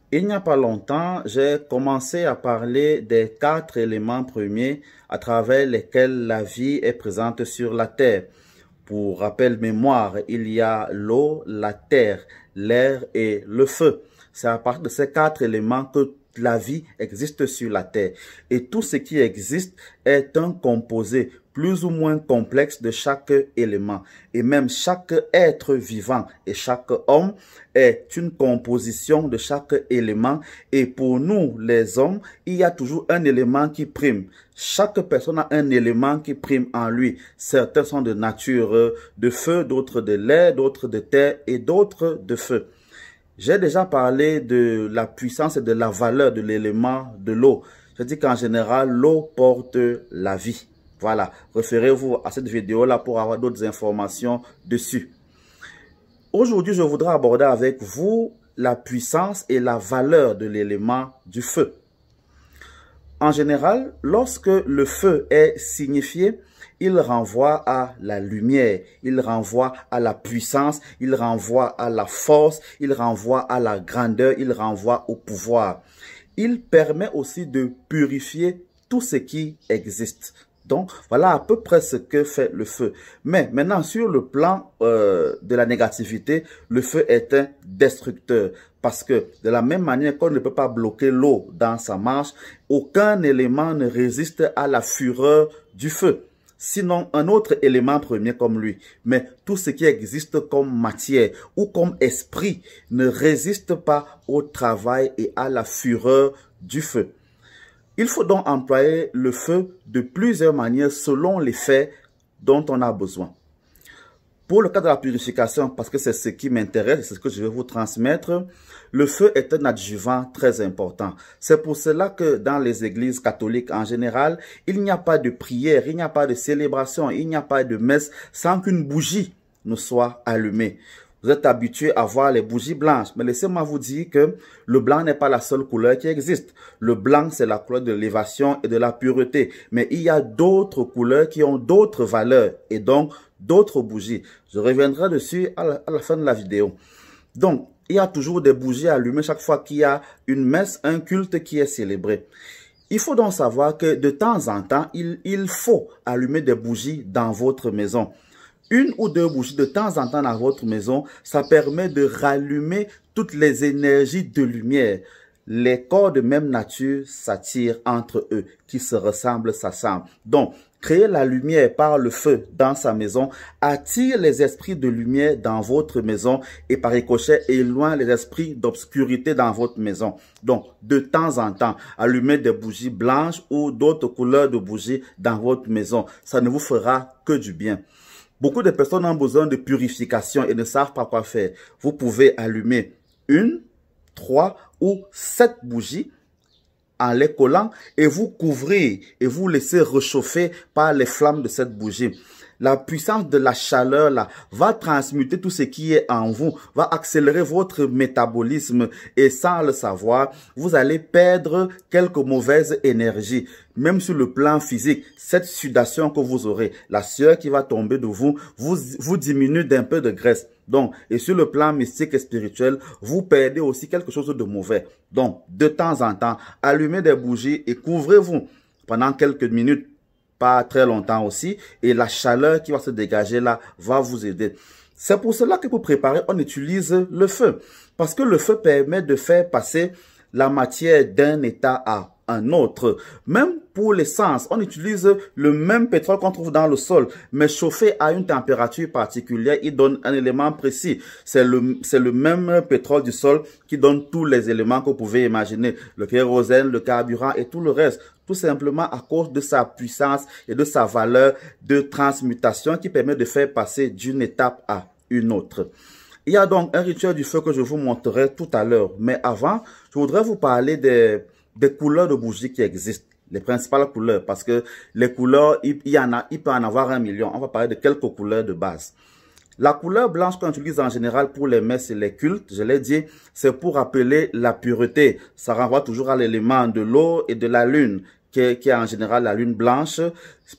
Il n'y a pas longtemps, j'ai commencé à parler des 4 éléments premiers à travers lesquels la vie est présente sur la Terre. Pour rappel mémoire, il y a l'eau, la terre, l'air et le feu. C'est à partir de ces 4 éléments que la vie existe sur la Terre. Et tout ce qui existe est un composé plus ou moins complexe de chaque élément. Et même chaque être vivant et chaque homme est une composition de chaque élément. Et pour nous, les hommes, il y a toujours un élément qui prime. Chaque personne a un élément qui prime en lui. Certains sont de nature de feu, d'autres de l'air, d'autres de terre et d'autres de feu. J'ai déjà parlé de la puissance et de la valeur de l'élément de l'eau. Je dis qu'en général, l'eau porte la vie. Voilà, référez-vous à cette vidéo-là pour avoir d'autres informations dessus. Aujourd'hui, je voudrais aborder avec vous la puissance et la valeur de l'élément du feu. En général, lorsque le feu est signifié, il renvoie à la lumière, il renvoie à la puissance, il renvoie à la force, il renvoie à la grandeur, il renvoie au pouvoir. Il permet aussi de purifier tout ce qui existe. Donc, voilà à peu près ce que fait le feu. Mais maintenant, sur le plan de la négativité, le feu est un destructeur. Parce que de la même manière qu'on ne peut pas bloquer l'eau dans sa marche, aucun élément ne résiste à la fureur du feu. Sinon, un autre élément premier comme lui. Mais tout ce qui existe comme matière ou comme esprit ne résiste pas au travail et à la fureur du feu. Il faut donc employer le feu de plusieurs manières selon l'effet dont on a besoin. Pour le cas de la purification, parce que c'est ce qui m'intéresse, c'est ce que je vais vous transmettre, le feu est un adjuvant très important. C'est pour cela que dans les églises catholiques en général, il n'y a pas de prière, il n'y a pas de célébration, il n'y a pas de messe sans qu'une bougie ne soit allumée. Vous êtes habitués à voir les bougies blanches, mais laissez-moi vous dire que le blanc n'est pas la seule couleur qui existe. Le blanc, c'est la couleur de l'élévation et de la pureté. Mais il y a d'autres couleurs qui ont d'autres valeurs et donc d'autres bougies. Je reviendrai dessus à la fin de la vidéo. Donc, il y a toujours des bougies allumées chaque fois qu'il y a une messe, un culte qui est célébré. Il faut donc savoir que de temps en temps, il faut allumer des bougies dans votre maison. Une ou deux bougies de temps en temps dans votre maison, ça permet de rallumer toutes les énergies de lumière. Les corps de même nature s'attirent entre eux, qui se ressemblent s'assemblent. Donc, créer la lumière par le feu dans sa maison attire les esprits de lumière dans votre maison et par ricochet éloigne les esprits d'obscurité dans votre maison. Donc, de temps en temps, allumez des bougies blanches ou d'autres couleurs de bougies dans votre maison. Ça ne vous fera que du bien. Beaucoup de personnes ont besoin de purification et ne savent pas quoi faire. Vous pouvez allumer 1, 3 ou 7 bougies en les collant et vous couvrez et vous laissez réchauffer par les flammes de cette bougie. La puissance de la chaleur là va transmuter tout ce qui est en vous, va accélérer votre métabolisme et sans le savoir, vous allez perdre quelques mauvaises énergies. Même sur le plan physique, cette sudation que vous aurez, la sueur qui va tomber de vous diminue d'un peu de graisse. Donc, et sur le plan mystique et spirituel, vous perdez aussi quelque chose de mauvais. Donc, de temps en temps, allumez des bougies et couvrez-vous pendant quelques minutes. Pas très longtemps aussi, et la chaleur qui va se dégager là va vous aider. C'est pour cela que pour préparer, on utilise le feu. Parce que le feu permet de faire passer la matière d'un état à un autre. Même pour l'essence, on utilise le même pétrole qu'on trouve dans le sol, mais chauffé à une température particulière, il donne un élément précis. C'est le même pétrole du sol qui donne tous les éléments que vous pouvez imaginer, le kérosène, le carburant et tout le reste. Tout simplement à cause de sa puissance et de sa valeur de transmutation qui permet de faire passer d'une étape à une autre. Il y a donc un rituel du feu que je vous montrerai tout à l'heure. Mais avant, je voudrais vous parler des couleurs de bougies qui existent. Les principales couleurs, parce que les couleurs, il peut en avoir 1 million. On va parler de quelques couleurs de base. La couleur blanche qu'on utilise en général pour les messes et les cultes, je l'ai dit, c'est pour rappeler la pureté. Ça renvoie toujours à l'élément de l'eau et de la lune, qui est en général la lune blanche,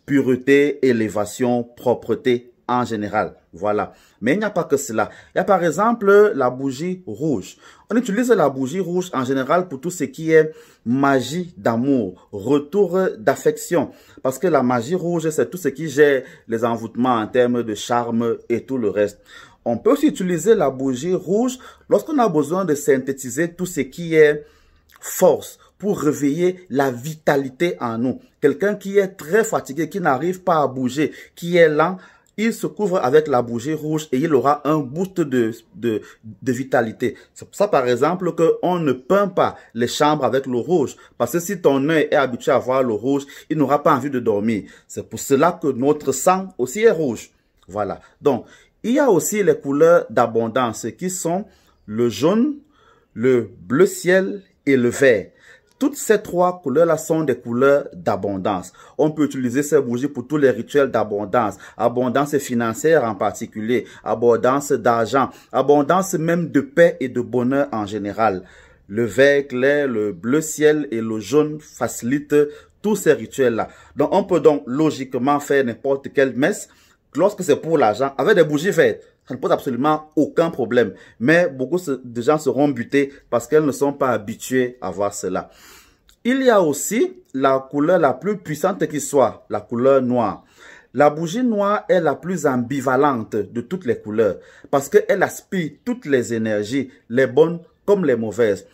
pureté, élévation, propreté en général. Voilà. Mais il n'y a pas que cela. Il y a par exemple la bougie rouge. On utilise la bougie rouge en général pour tout ce qui est magie d'amour, retour d'affection. Parce que la magie rouge, c'est tout ce qui gère les envoûtements en termes de charme et tout le reste. On peut aussi utiliser la bougie rouge lorsqu'on a besoin de synthétiser tout ce qui est force, pour réveiller la vitalité en nous. Quelqu'un qui est très fatigué, qui n'arrive pas à bouger, qui est lent, il se couvre avec la bougie rouge et il aura un boost de vitalité. C'est pour ça, par exemple, qu'on ne peint pas les chambres avec le rouge. Parce que si ton œil est habitué à voir le rouge, il n'aura pas envie de dormir. C'est pour cela que notre sang aussi est rouge. Voilà. Donc, il y a aussi les couleurs d'abondance qui sont le jaune, le bleu ciel et le vert. Toutes ces trois couleurs-là sont des couleurs d'abondance. On peut utiliser ces bougies pour tous les rituels d'abondance. Abondance financière en particulier, abondance d'argent, abondance même de paix et de bonheur en général. Le vert clair, le bleu ciel et le jaune facilitent tous ces rituels-là. Donc, on peut donc logiquement faire n'importe quelle messe lorsque c'est pour l'argent avec des bougies vertes. Ça ne pose absolument aucun problème. Mais beaucoup de gens seront butés parce qu'elles ne sont pas habituées à voir cela. Il y a aussi la couleur la plus puissante qui soit, la couleur noire. La bougie noire est la plus ambivalente de toutes les couleurs parce qu'elle aspire toutes les énergies, les bonnes comme les mauvaises.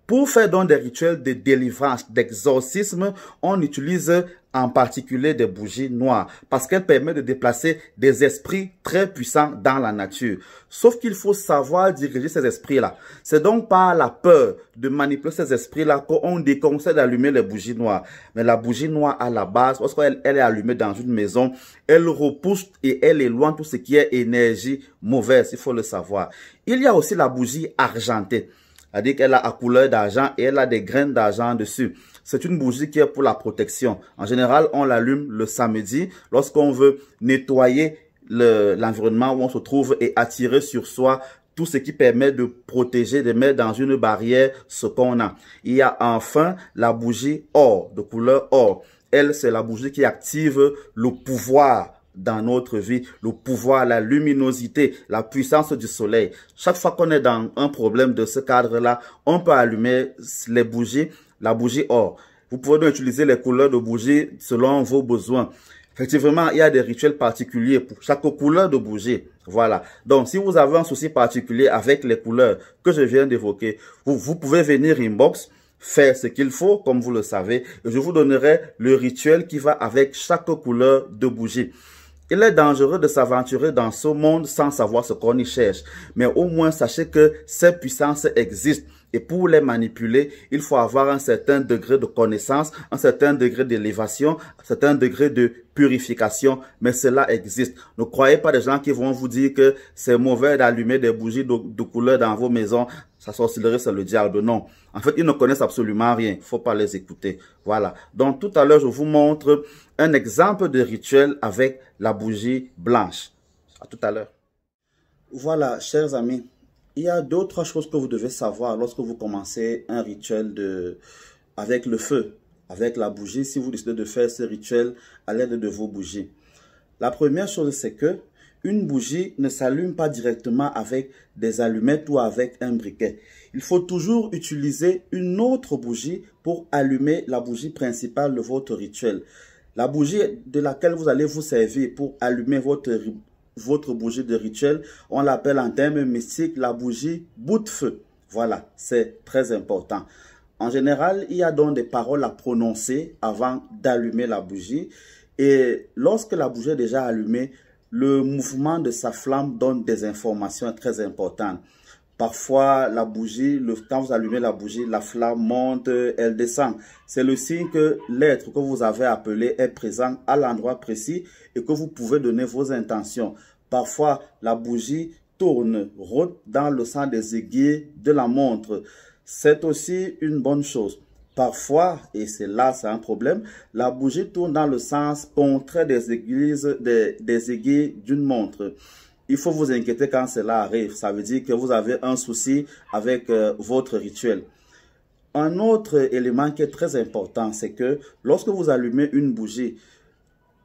Pour faire donc des rituels de délivrance, d'exorcisme, on utilise en particulier des bougies noires parce qu'elles permettent de déplacer des esprits très puissants dans la nature. Sauf qu'il faut savoir diriger ces esprits-là. C'est donc pas la peur de manipuler ces esprits-là qu'on déconseille d'allumer les bougies noires. Mais la bougie noire, à la base, lorsqu'elle est allumée dans une maison, elle repousse et elle éloigne tout ce qui est énergie mauvaise, il faut le savoir. Il y a aussi la bougie argentée. C'est-à-dire qu'elle a à couleur d'argent et elle a des graines d'argent dessus. C'est une bougie qui est pour la protection. En général, on l'allume le samedi lorsqu'on veut nettoyer l'environnement où on se trouve et attirer sur soi tout ce qui permet de protéger, de mettre dans une barrière ce qu'on a. Il y a enfin la bougie or, de couleur or. Elle, c'est la bougie qui active le pouvoir dans notre vie, le pouvoir, la luminosité, la puissance du soleil. Chaque fois qu'on est dans un problème de ce cadre-là, on peut allumer les bougies, la bougie or. Vous pouvez donc utiliser les couleurs de bougies selon vos besoins. Effectivement, il y a des rituels particuliers pour chaque couleur de bougie. Voilà. Donc, si vous avez un souci particulier avec les couleurs que je viens d'évoquer, vous pouvez venir inbox, faire ce qu'il faut, comme vous le savez, et je vous donnerai le rituel qui va avec chaque couleur de bougie. Il est dangereux de s'aventurer dans ce monde sans savoir ce qu'on y cherche. Mais au moins, sachez que ces puissances existent. Et pour les manipuler, il faut avoir un certain degré de connaissance, un certain degré d'élévation, un certain degré de purification. Mais cela existe. Ne croyez pas des gens qui vont vous dire que c'est mauvais d'allumer des bougies de couleur dans vos maisons. Sa sorcellerie, c'est le diable. Non. En fait, ils ne connaissent absolument rien. Il ne faut pas les écouter. Voilà. Donc, tout à l'heure, je vous montre un exemple de rituel avec la bougie blanche. À tout à l'heure. Voilà, chers amis. Il y a deux ou trois choses que vous devez savoir lorsque vous commencez un rituel avec le feu, avec la bougie, si vous décidez de faire ce rituel à l'aide de vos bougies. La première chose, c'est que une bougie ne s'allume pas directement avec des allumettes ou avec un briquet. Il faut toujours utiliser une autre bougie pour allumer la bougie principale de votre rituel. La bougie de laquelle vous allez vous servir pour allumer votre bougie de rituel, on l'appelle en termes mystiques la bougie bout de feu. Voilà, c'est très important. En général, il y a donc des paroles à prononcer avant d'allumer la bougie. Et lorsque la bougie est déjà allumée, le mouvement de sa flamme donne des informations très importantes. Parfois, la bougie, quand vous allumez la bougie, la flamme monte, elle descend. C'est le signe que l'être que vous avez appelé est présent à l'endroit précis et que vous pouvez donner vos intentions. Parfois, la bougie tourne, rôde dans le sens des aiguilles de la montre. C'est aussi une bonne chose. Parfois, et c'est un problème, la bougie tourne dans le sens contraire des aiguilles d'une montre. Il faut vous inquiéter quand cela arrive. Ça veut dire que vous avez un souci avec votre rituel. Un autre élément qui est très important, c'est que lorsque vous allumez une bougie,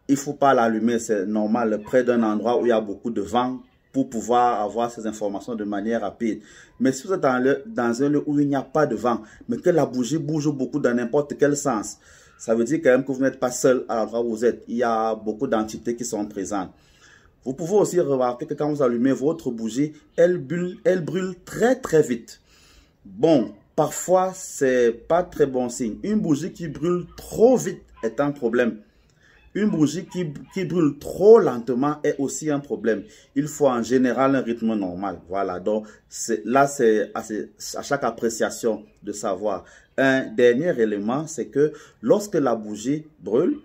il ne faut pas l'allumer, c'est normal, près d'un endroit où il y a beaucoup de vent pour pouvoir avoir ces informations de manière rapide. Mais si vous êtes dans un lieu où il n'y a pas de vent, mais que la bougie bouge beaucoup dans n'importe quel sens, ça veut dire quand même que vous n'êtes pas seul à l'endroit où vous êtes. Il y a beaucoup d'entités qui sont présentes. Vous pouvez aussi remarquer que quand vous allumez votre bougie, elle brûle très très vite. Bon, parfois, c'est pas très bon signe. Une bougie qui brûle trop vite est un problème. Une bougie qui brûle trop lentement est aussi un problème. Il faut en général un rythme normal. Voilà, donc là, c'est à chaque appréciation de savoir. Un dernier élément, c'est que lorsque la bougie brûle,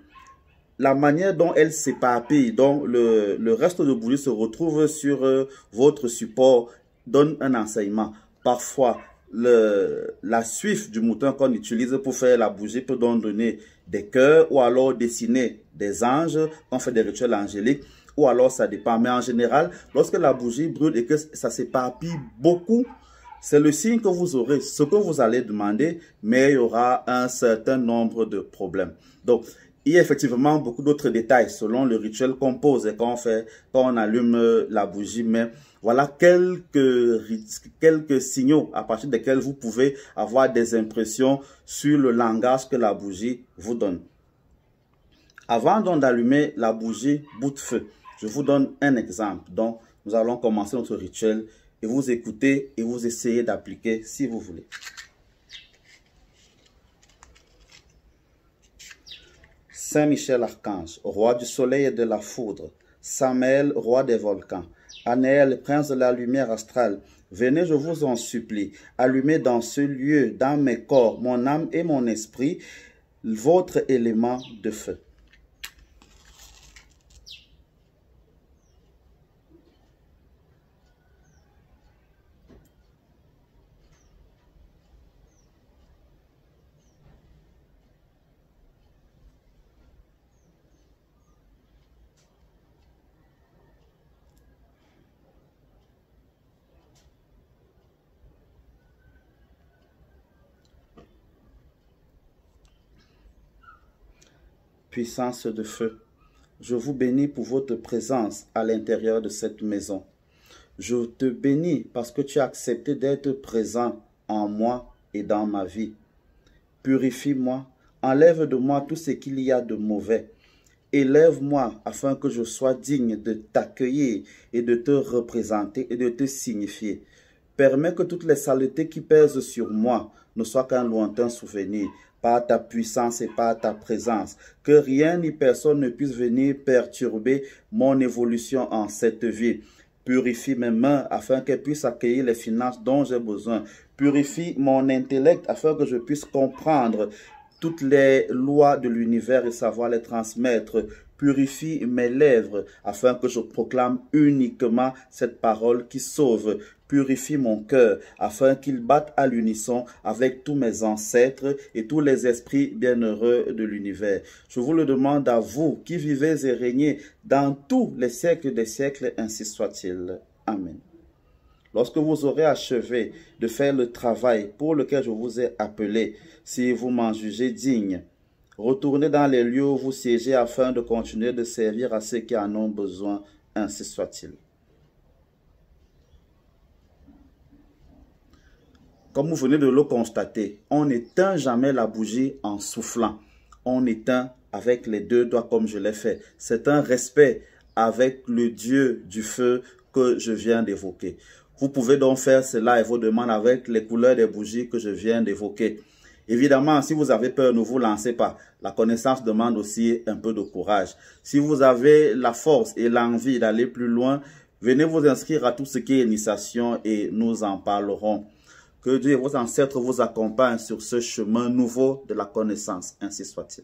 la manière dont elle s'éparpille, dont le reste de bougie se retrouve sur votre support, donne un enseignement. Parfois, la suif du mouton qu'on utilise pour faire la bougie peut donc donner des cœurs ou alors dessiner des anges, on fait des rituels angéliques, ou alors ça dépend. Mais en général, lorsque la bougie brûle et que ça s'éparpille beaucoup, c'est le signe que vous aurez ce que vous allez demander, mais il y aura un certain nombre de problèmes. Donc, il y a effectivement beaucoup d'autres détails selon le rituel qu'on pose et quand on allume la bougie, mais voilà quelques signaux à partir desquels vous pouvez avoir des impressions sur le langage que la bougie vous donne. Avant donc d'allumer la bougie bout de feu, je vous donne un exemple. Donc, nous allons commencer notre rituel et vous écoutez et vous essayez d'appliquer si vous voulez. Saint Michel Archange, roi du soleil et de la foudre, Samaël, roi des volcans, Anaël, prince de la lumière astrale, venez, je vous en supplie, allumez dans ce lieu, dans mes corps, mon âme et mon esprit, votre élément de feu. Puissance de feu, je vous bénis pour votre présence à l'intérieur de cette maison. Je te bénis parce que tu as accepté d'être présent en moi et dans ma vie. Purifie-moi, enlève de moi tout ce qu'il y a de mauvais. Élève-moi afin que je sois digne de t'accueillir et de te représenter et de te signifier. Permets que toutes les saletés qui pèsent sur moi ne soient qu'un lointain souvenir, par ta puissance et par ta présence. Que rien ni personne ne puisse venir perturber mon évolution en cette vie. Purifie mes mains afin qu'elles puissent accueillir les finances dont j'ai besoin. Purifie mon intellect afin que je puisse comprendre toutes les lois de l'univers et savoir les transmettre. Purifie mes lèvres afin que je proclame uniquement cette parole qui sauve. Purifie mon cœur afin qu'il batte à l'unisson avec tous mes ancêtres et tous les esprits bienheureux de l'univers. Je vous le demande à vous qui vivez et régnez dans tous les siècles des siècles, ainsi soit-il. Amen. Lorsque vous aurez achevé de faire le travail pour lequel je vous ai appelé, si vous m'en jugez digne, retournez dans les lieux où vous siégez afin de continuer de servir à ceux qui en ont besoin, ainsi soit-il. Comme vous venez de le constater, on n'éteint jamais la bougie en soufflant. On éteint avec les deux doigts comme je l'ai fait. C'est un respect avec le Dieu du feu que je viens d'évoquer. Vous pouvez donc faire cela et vos demandes avec les couleurs des bougies que je viens d'évoquer. Évidemment, si vous avez peur, ne vous lancez pas. La connaissance demande aussi un peu de courage. Si vous avez la force et l'envie d'aller plus loin, venez vous inscrire à tout ce qui est initiation et nous en parlerons. Que Dieu et vos ancêtres vous accompagnent sur ce chemin nouveau de la connaissance. Ainsi soit-il.